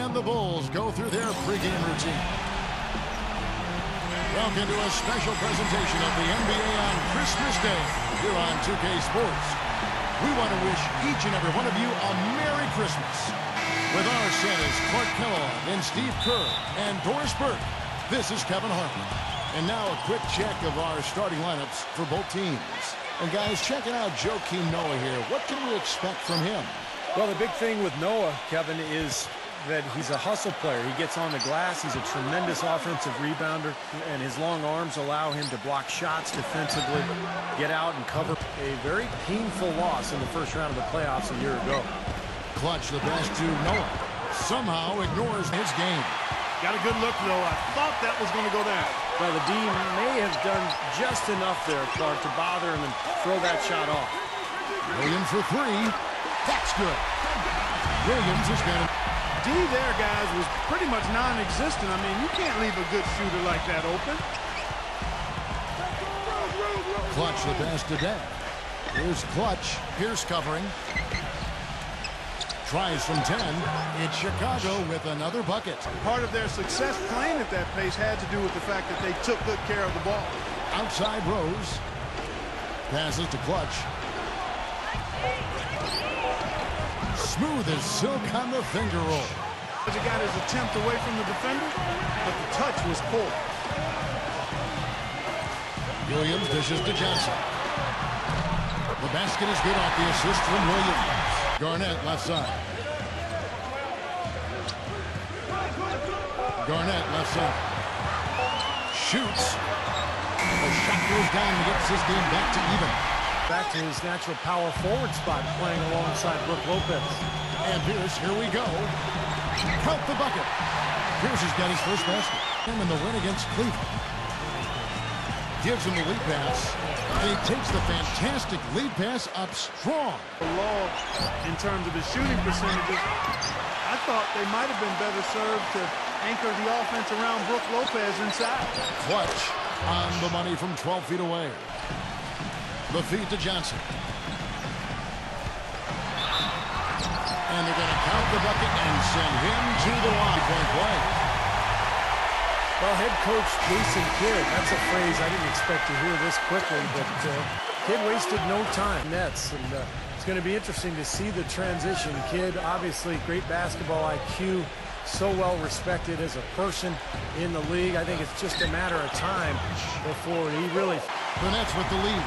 And the Bulls go through their pregame routine. Welcome to a special presentation of the NBA on Christmas Day here on 2K Sports. We want to wish each and every one of you a Merry Christmas. With our centers, Clark Kellogg and Steve Kerr and Doris Burke, this is Kevin Harlan. And now a quick check of our starting lineups for both teams. And guys, checking out Joakim Noah here. What can we expect from him? Well, the big thing with Noah, Kevin, is that he's a hustle player. He gets on the glass. He's a tremendous offensive rebounder, and his long arms allow him to block shots defensively, get out and cover. A very painful loss in the first round of the playoffs a year ago. Clutch the pass to Noah. Somehow ignores his game. Got a good look, though. I thought that was going to go down. Well, the D may have done just enough there, Clark, to bother him and throw that shot off. Williams for three. That's good. Williams has got it. D there, guys, was pretty much non-existent. I mean, you can't leave a good shooter like that open. Clutch the pass to Dan. Here's Clutch. Pierce covering. Tries from 10. It's Chicago with another bucket. Part of their success playing at that pace had to do with the fact that they took good care of the ball. Outside Rose. Passes to Clutch. Smooth as silk on the finger roll. He got his attempt away from the defender, but the touch was poor. Williams dishes to Johnson. The basket is good off the assist from Williams. Garnett left side. Garnett left side. Shoots. The shot goes down and gets his game back to even. Back to his natural power forward spot, playing alongside Brook Lopez. And Pierce, here we go. Count the bucket. Pierce has got his first basket. Him in the win against Cleveland. Gives him the lead pass. And he takes the fantastic lead pass up strong. Low in terms of his shooting percentages. I thought they might have been better served to anchor the offense around Brook Lopez inside. Clutch on the money from 12 feet away. The feed to Johnson. And they're going to count the bucket and send him to the line. Point play. Well, head coach Jason Kidd, that's a phrase I didn't expect to hear this quickly, but Kidd wasted no time. Nets, and it's going to be interesting to see the transition. Kidd, obviously, great basketball IQ, so well respected as a person in the league. I think it's just a matter of time before he really... The Nets with the lead.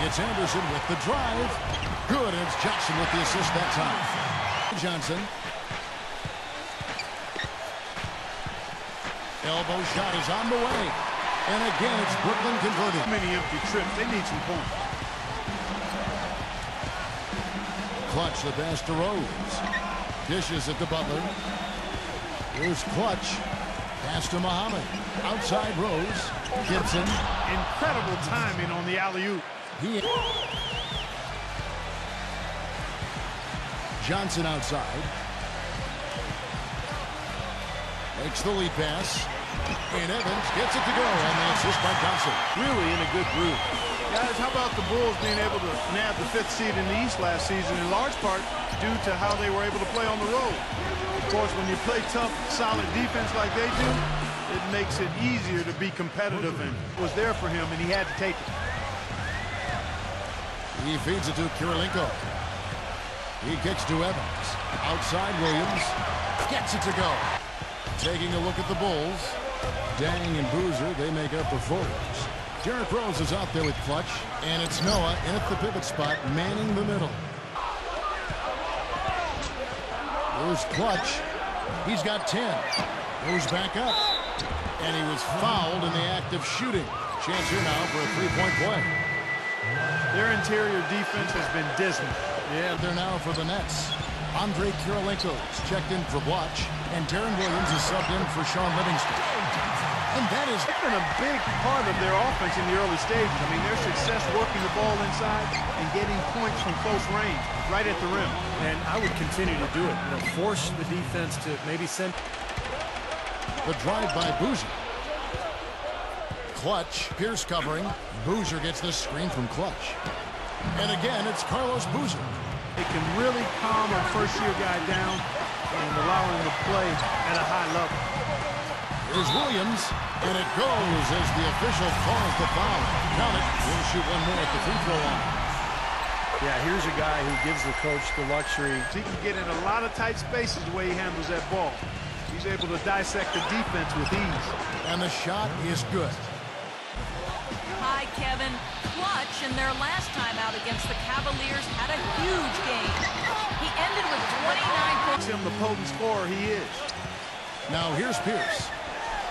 It's Anderson with the drive. Good, and it's Johnson with the assist that time. Johnson. Elbow shot is on the way. And again, it's Brooklyn converting. Many empty trips. They need some points. Clutch the pass to Rose. Dishes it to Butler. Here's Clutch. Pass to Muhammad. Outside Rose. Gibson. Incredible timing on the alley-oop. Johnson outside. Makes the lead pass. And Evans gets it to go on the assist by Johnson. Really in a good groove. Guys, how about the Bulls being able to nab the 5th seed in the East last season, in large part due to how they were able to play on the road. Of course, when you play tough, solid defense like they do, it makes it easier to be competitive, and it was there for him, and he had to take it. He feeds it to Kirilenko. He kicks to Evans. Outside Williams. Gets it to go. Taking a look at the Bulls. Dang and Boozer, they make up the forwards. Derrick Rose is out there with Clutch. And it's Noah in at the pivot spot, manning the middle. Here's Clutch. He's got 10. Goes back up. And he was fouled in the act of shooting. Chance here now for a three-point play. Their interior defense has been dismal. Yeah, they're now for the Nets. Andre Kirilenko is checked in for Blotch, and Darren Williams is subbed in for Sean Livingston. And that has been a big part of their offense in the early stages. I mean, their success working the ball inside and getting points from close range, right at the rim. And I would continue to do it. You know, force the defense to maybe send... The drive by Boozer. Clutch, Pierce covering. Boozer gets the screen from Clutch. And again, it's Carlos Boozer. It can really calm a first-year guy down and allowing him to play at a high level. Here's Williams, and it goes as the official calls the foul. Count it. We'll shoot one more at the free throw line. Yeah, here's a guy who gives the coach the luxury. He can get in a lot of tight spaces the way he handles that ball. He's able to dissect the defense with ease. And the shot is good. Hi, Kevin. Clutch, in their last time out against the Cavaliers, had a huge game. He ended with 29 points. Him the potent scorer he is. Now here's Pierce.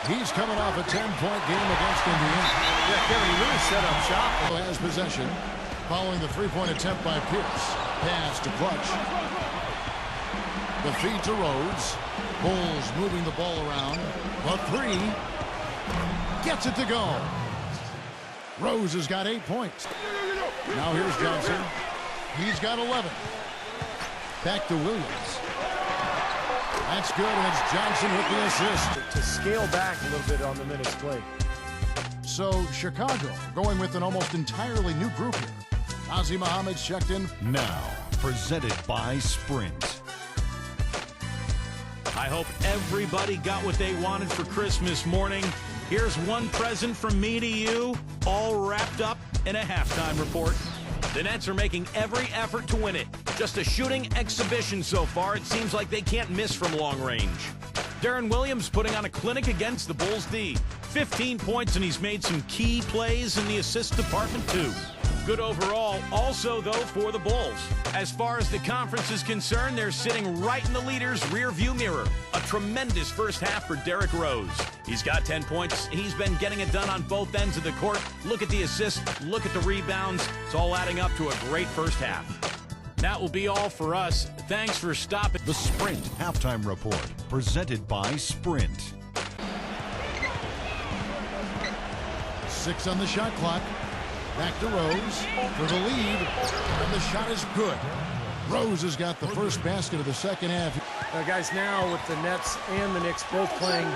He's coming off a 10-point game against Indiana. Yeah, Kevin, he really set up shop. Has possession following the three-point attempt by Pierce. Pass to Clutch. The feed to Rhodes. Bulls moving the ball around. The three. Gets it to go. Rose has got 8 points. Now here's Johnson. He's got 11. Back to Williams. That's good, and it's Johnson with the assist. To scale back a little bit on the minutes played. So Chicago going with an almost entirely new group here. Ozzie Muhammad's checked in. Now, presented by Sprint. I hope everybody got what they wanted for Christmas morning. Here's one present from me to you, all wrapped up in a halftime report. The Nets are making every effort to win it. Just a shooting exhibition so far. It seems like they can't miss from long range. Darren Williams putting on a clinic against the Bulls D. 15 points, and he's made some key plays in the assist department too. Good overall also, though, for the Bulls. As far as the conference is concerned, they're sitting right in the leader's rear-view mirror. A tremendous first half for Derrick Rose. He's got 10 points. He's been getting it done on both ends of the court. Look at the assists. Look at the rebounds. It's all adding up to a great first half. That will be all for us. Thanks for stopping. The Sprint Halftime Report, presented by Sprint. 6 on the shot clock. Back to Rose for the lead, and the shot is good. Rose has got the first basket of the second half. Guys, now with the Nets and the Knicks both playing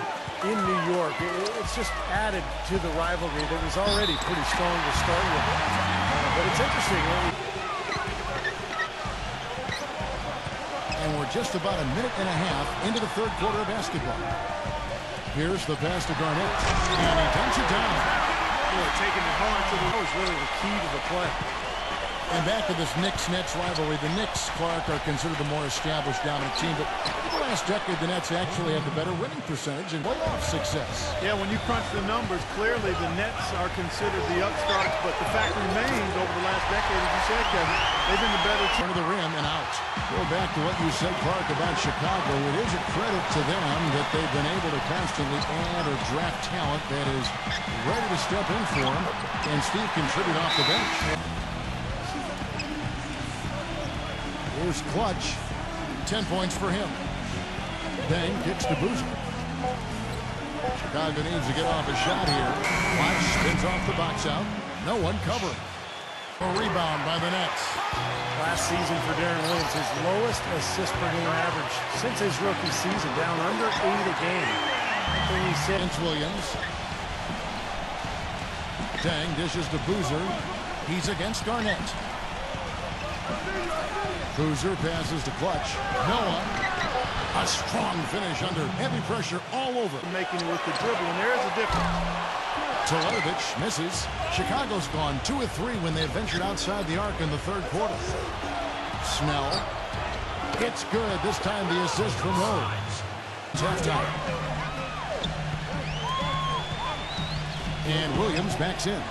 in New York, it's just added to the rivalry that was already pretty strong to start with. But it's interesting. And we're just about a minute and a half into the third quarter of basketball. Here's the pass to Garnett, and he dumps it down. Taking it hard to the... That was really the key to the play. And back to this Knicks-Nets rivalry. The Knicks, Clark, are considered the more established dominant team, but in the last decade, the Nets actually have the better winning percentage and playoff success. Yeah, when you crunch the numbers, clearly the Nets are considered the upstarts, but the fact remains over the last decade, as you said, Kevin, they've been the better team. Turn of the rim and out. Go back to what you said, Clark, about Chicago. It is a credit to them that they've been able to constantly add or draft talent that is ready to step in for them, and Steve contribute off the bench. Here's Clutch. 10 points for him. Dang kicks to Boozer. Chicago needs to get off a shot here. Clutch spins off the box out. No one covering. A rebound by the Nets. Last season for Darren Williams, his lowest assist per game average since his rookie season, down under 8 a game. Vince Williams. Dang dishes to Boozer. He's against Garnett. Boozer passes to Clutch. Noah. A strong finish under heavy pressure all over. Making it with the dribble, and there is a difference. Teletovic misses. Chicago's gone 2 of 3 when they ventured outside the arc in the third quarter. Snell. It's good. This time the assist from Rose. It's halftime. And Williams backs in.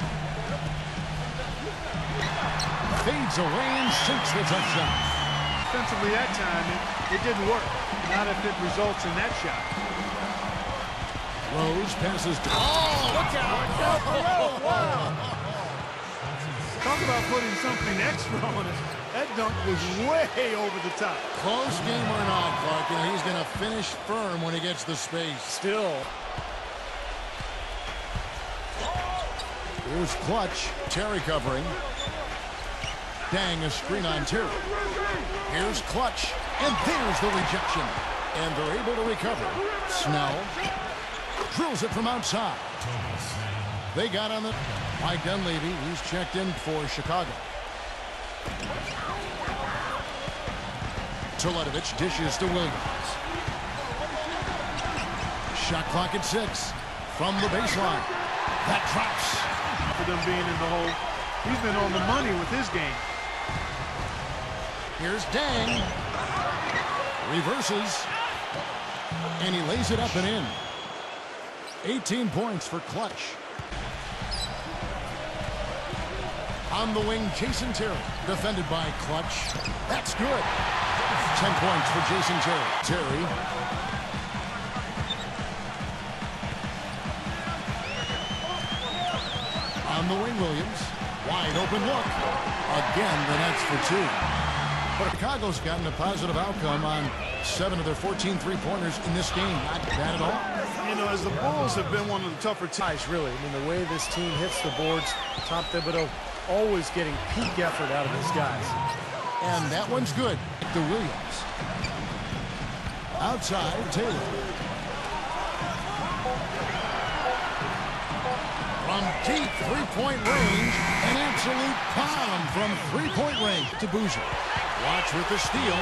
Fades away and sinks the tough shot. Defensively that time, it didn't work. Not if it results in that shot. Rose passes to... Oh, look out! Oh, wow! Talk about putting something extra on it. That dunk was way over the top. Close game or not, Clark, and he's going to finish firm when he gets the space. Still. Here's Clutch. Terry covering. Dang, a screen on Terry. Here's Clutch, and there's the rejection. And they're able to recover. Snell drills it from outside. They got on the... Mike Dunleavy, he's checked in for Chicago. Teletovic dishes to Williams. Shot clock at 6 from the baseline. That drops. For them being in the hole, he's been on the money with his game. Here's Dang. Reverses. And he lays it up and in. 18 points for Clutch. On the wing, Jason Terry. Defended by Clutch. That's good. 10 points for Jason Terry. Terry. On the wing, Williams. Wide open look. Again, the Nets for 2. But Chicago's gotten a positive outcome on 7 of their 14 three-pointers in this game. Not bad at all. You know, as the Bulls have been one of the tougher teams. Really, I mean, the way this team hits the boards, Tom Thibodeau always getting peak effort out of his guys. And that one's good. To Williams. Outside, Taylor. From deep three-point range, an absolute bomb from three-point range to Boozer. Watch with the steal.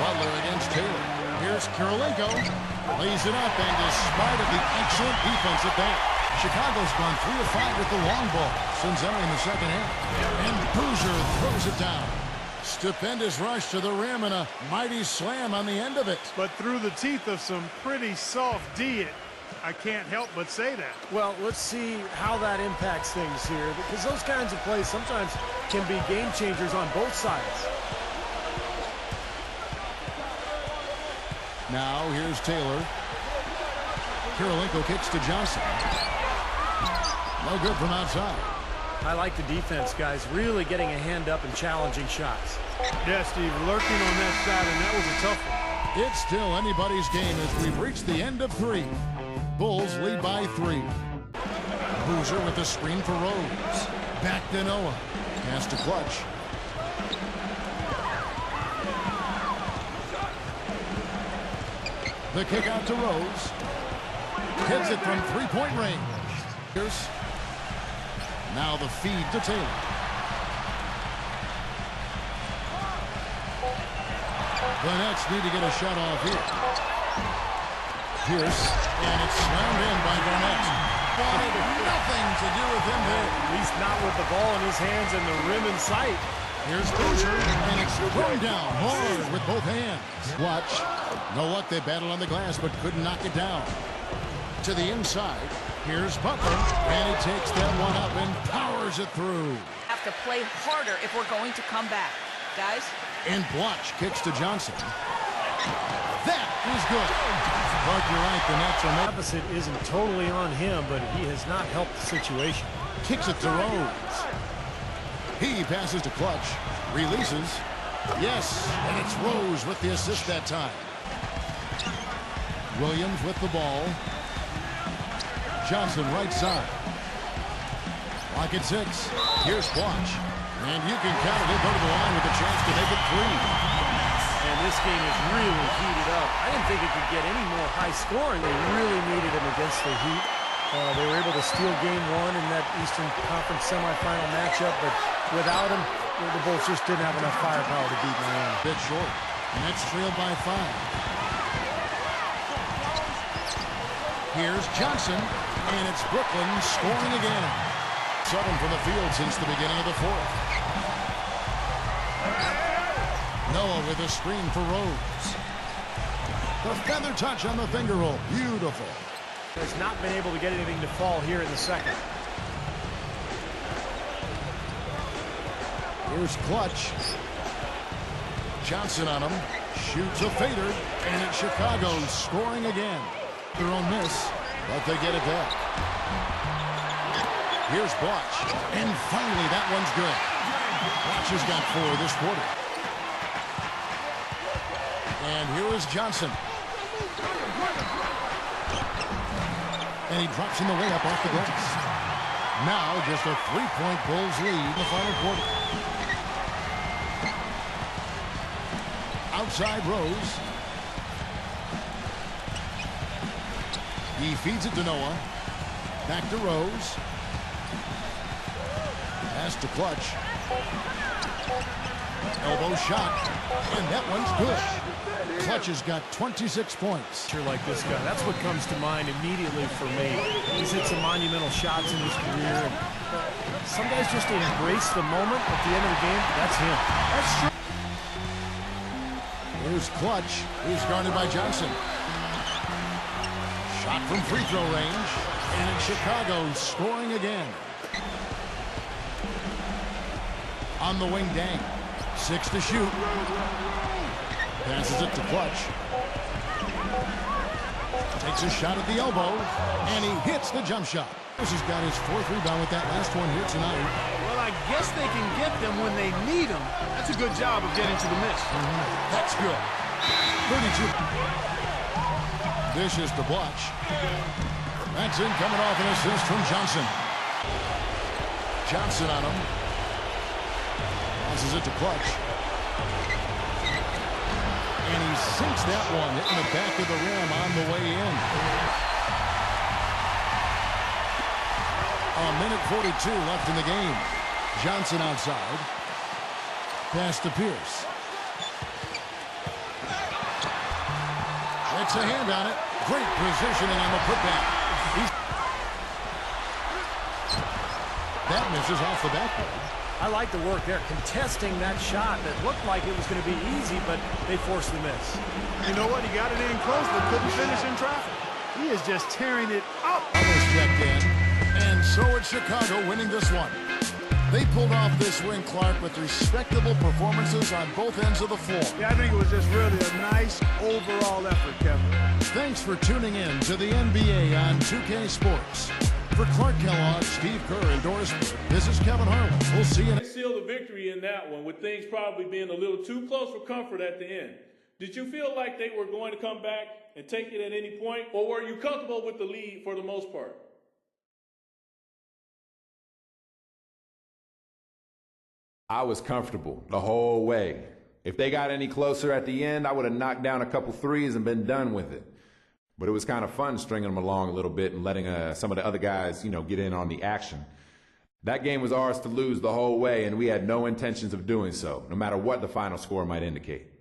Butler against Taylor. Here's Kirilenko. Lays it up, and despite of the excellent defense at that, Chicago's gone 3 of 5 with the long ball since entering the second half. And Boozer throws it down. Stupendous rush to the rim and a mighty slam on the end of it. But through the teeth of some pretty soft D, I can't help but say that. Well, let's see how that impacts things here, because those kinds of plays sometimes can be game changers on both sides. Now here's Taylor. Kirilenko kicks to Johnson. No good from outside. I like the defense, guys, really getting a hand up and challenging shots. Yeah, Steve, lurking on that side, and that was a tough one. It's still anybody's game as we've reached the end of 3. Bulls lead by 3. Boozer with the screen for Rose. Back to Noah. Pass to Clutch. The kick out to Rose. Hits it from three-point range. Here's now the feed to Taylor. The Nets need to get a shot off here. Pierce, and it's slammed in by Garnett. Wanted nothing to do with him there. At least not with the ball in his hands and the rim in sight. Here's Boozer, and it's thrown down hard with both hands. Watch. No luck, they battled on the glass, but couldn't knock it down. To the inside, here's Butler, and he takes that one up and powers it through. Have to play harder if we're going to come back. Guys? And Blotch kicks to Johnson. That is good. But you're right, the Nets are not. Opposite isn't totally on him, but he has not helped the situation. Kicks it to Rose. He passes to Clutch. Releases. Yes, and it's Rose with the assist that time. Williams with the ball. Johnson right side. Lock at 6. Here's Blotch. And you can count it. He'll go to the line with a chance to make it 3. And this game is really heated up. I didn't think it could get any more high scoring. They really needed him against the Heat. They were able to steal game 1 in that Eastern Conference semifinal matchup, but without him, the Bulls just didn't have enough firepower to beat Miami. Bit short. And it's trailed by 5. Here's Johnson, and it's Brooklyn scoring again. 7 from the field since the beginning of the 4th. Noah with a screen for Rose. The feather touch on the finger roll. Beautiful. Has not been able to get anything to fall here in the second. Here's Clutch. Johnson on him. Shoots a fader, and it's Chicago scoring again. Their own miss, but they get it back. Here's Blotch, and finally that one's good. Blotch has got 4 this quarter. And here is Johnson. And he drops in the layup off the glass. Now just a 3-point Bulls lead in the final quarter. Outside Rose. He feeds it to Noah. Back to Rose. Pass to Clutch. Elbow shot, and that one's good. Clutch has got 26 points. Sure, like this guy. That's what comes to mind immediately for me. He's hit some monumental shots in his career. Some guys just embrace the moment at the end of the game. That's him. That's true. Here's Clutch, who's guarded by Johnson. Shot from free throw range, and Chicago scoring again. On the wing, Dang. 6 to shoot. Passes it to Clutch. Takes a shot at the elbow, and he hits the jump shot. This has got his 4th rebound with that last one here tonight. Well, I guess they can get them when they need them. That's a good job of getting to the miss. That's good. 32. This is to Clutch. That's in, coming off an assist from Johnson. Johnson on him. Passes it to Clutch. And he sinks that one, hitting the back of the rim on the way in. A minute 42 left in the game. Johnson outside. Pass to Pierce. It's a hand on it. Great positioning on the putback. That misses off the backboard. I like the work there, contesting that shot that looked like it was going to be easy, but they forced the miss. You know what? He got it in close, but couldn't finish in traffic. He is just tearing it up. Almost checked in. And so it's Chicago winning this one. They pulled off this win, Clark, with respectable performances on both ends of the floor. Yeah, I think it was just really a nice overall effort, Kevin. Thanks for tuning in to the NBA on 2K Sports. For Clark Kellogg, Steve Kerr, and Doris, this is Kevin Harlan. We'll see you next. They sealed the victory in that one, with things probably being a little too close for comfort at the end. Did you feel like they were going to come back and take it at any point, or were you comfortable with the lead for the most part? I was comfortable the whole way. If they got any closer at the end, I would have knocked down a couple threes and been done with it. But it was kind of fun stringing them along a little bit and letting some of the other guys, get in on the action. That game was ours to lose the whole way, and we had no intentions of doing so, no matter what the final score might indicate.